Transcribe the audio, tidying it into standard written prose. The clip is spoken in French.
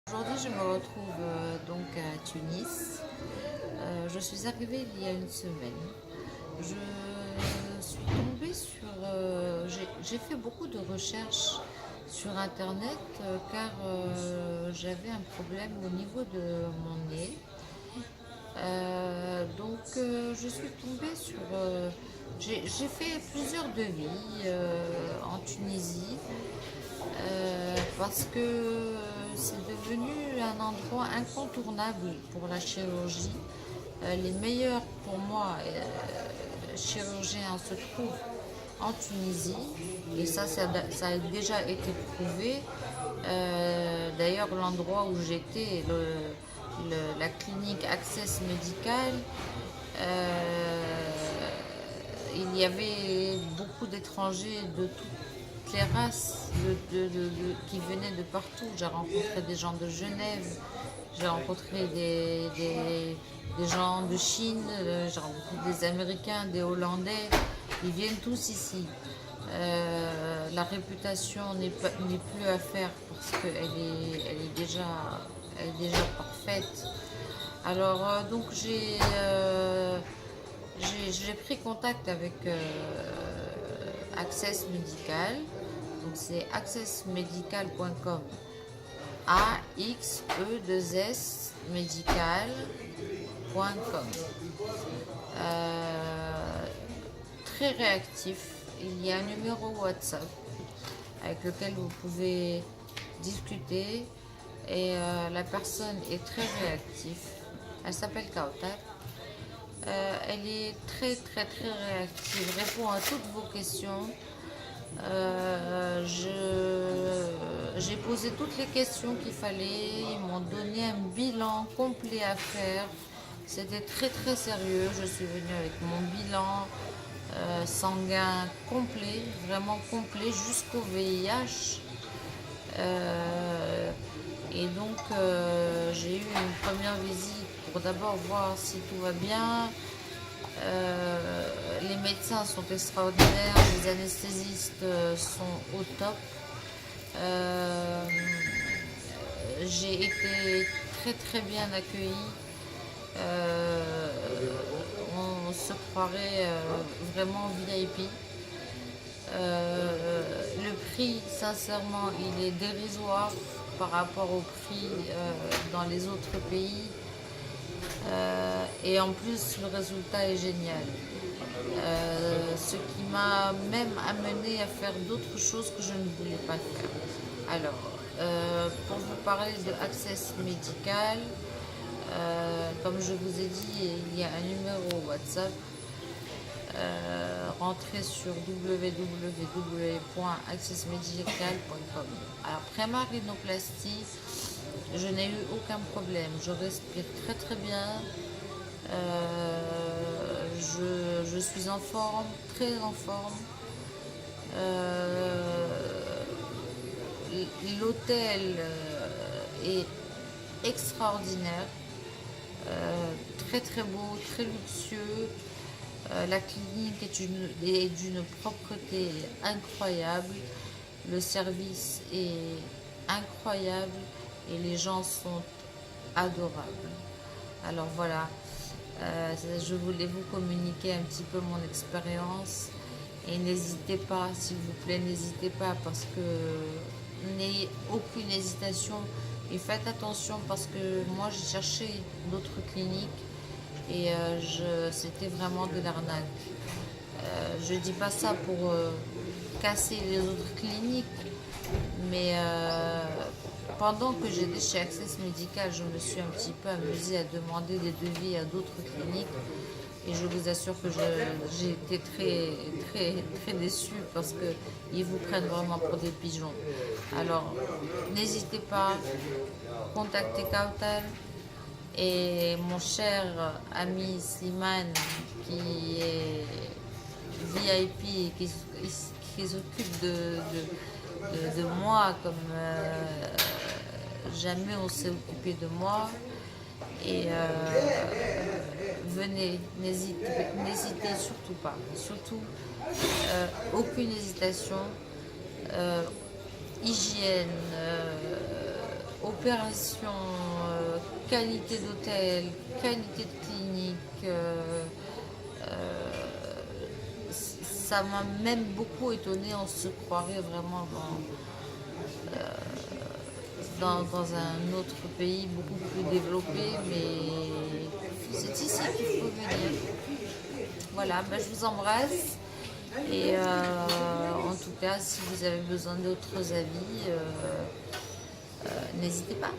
Aujourd'hui, je me retrouve donc à Tunis. Je suis arrivée il y a une semaine. Je suis tombée sur... j'ai fait beaucoup de recherches sur Internet car j'avais un problème au niveau de mon nez. Je suis tombée sur... j'ai fait plusieurs devis en Tunisie parce que c'est devenu un endroit incontournable pour la chirurgie. Les meilleurs pour moi chirurgiens se trouvent en Tunisie et ça a déjà été prouvé. D'ailleurs, l'endroit où j'étais, la clinique Access Medical, il y avait beaucoup d'étrangers de toutes les races qui venaient de partout. J'ai rencontré des gens de Genève, j'ai rencontré des gens de Chine, j'ai rencontré des Américains, des Hollandais. Ils viennent tous ici. La réputation n'est plus à faire parce elle est déjà parfaite. Alors, donc j'ai pris contact avec Access Medical. Donc c'est accessmedical.com. AXE2S medical.com. Très réactif. Il y a un numéro WhatsApp avec lequel vous pouvez discuter et la personne est très réactive. Elle s'appelle Kautar. Elle est très réactive, répond à toutes vos questions. J'ai posé toutes les questions qu'il fallait. Ils m'ont donné un bilan complet à faire. C'était très sérieux. Je suis venue avec mon bilan sanguin complet, vraiment complet, jusqu'au VIH. J'ai eu une première visite pour d'abord voir si tout va bien. Les médecins sont extraordinaires, les anesthésistes sont au top. J'ai été très bien accueillie. On se croirait vraiment VIP. Le prix, sincèrement, il est dérisoire par rapport au prix dans les autres pays. Et en plus, le résultat est génial. Ce qui m'a même amené à faire d'autres choses que je ne voulais pas faire. Alors, pour vous parler de Access Medical, comme je vous ai dit, il y a un numéro WhatsApp. Rentrez sur www.accessmedical.com. Alors, après ma rhinoplastie, je n'ai eu aucun problème. Je respire très bien. Je suis en forme, très en forme. L'hôtel est extraordinaire, très beau, très luxueux. La clinique est d'une propreté incroyable. Le service est incroyable et les gens sont adorables. Alors voilà, je voulais vous communiquer un petit peu mon expérience et n'hésitez pas, s'il vous plaît, n'hésitez pas parce que n'ayez aucune hésitation et faites attention parce que moi j'ai cherché d'autres cliniques et c'était vraiment de l'arnaque. Je dis pas ça pour casser les autres cliniques, mais pendant que j'étais chez Access Medical, je me suis un petit peu amusée à demander des devis à d'autres cliniques et je vous assure que j'ai été très déçue parce qu'ils vous prennent vraiment pour des pigeons. Alors, n'hésitez pas, contactez Kautal et mon cher ami Slimane qui est VIP et qui s'occupe de moi comme jamais on s'est occupé de moi. Et venez, n'hésitez surtout pas. Surtout, aucune hésitation. Hygiène, opération, qualité d'hôtel, qualité de clinique. Ça m'a même beaucoup étonnée. On se croirait vraiment dans un autre pays beaucoup plus développé, mais c'est ici qu'il faut venir. Voilà, ben, je vous embrasse. Et en tout cas, si vous avez besoin d'autres avis, n'hésitez pas.